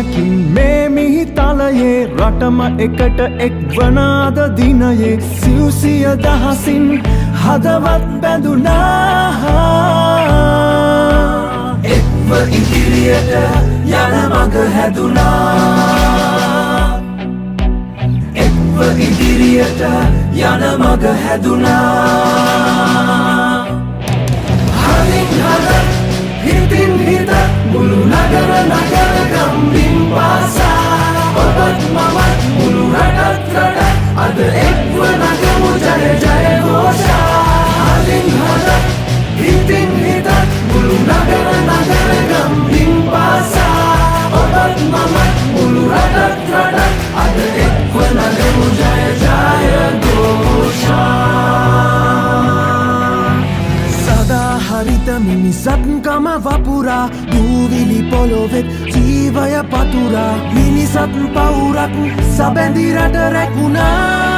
ගමනකින් මේ මිහිතලයේ රටම එකට එක්වනාද දිනයේ සිව්සිය දහසින් හදවත් බැඳුනා එක්ව ඉදිරියට යන මඟ හැදුනා එක්ව ඉදිරියට යන මඟ හැදුනා හරින් හද හිතින් හිත මුළු නගර ගම්බින් පාසා ඔබත් මමත් මුළු රටත් අද එක්ව නගමු ජය ජය ഘോഷා හරින් හද හිතින් හිත මුළු නගර ගම්බින් පාසා ඔබත් මමත් මුළු රටත් අද එක්ව නගමු ජය ජය ഘോഷා සදා හරිත මිනිසත්කම වපුරා දූවිලි පොළොවෙත් ජීවය පතුරා මිනිසත් පවුරක් සබැඳි රට රැකුණා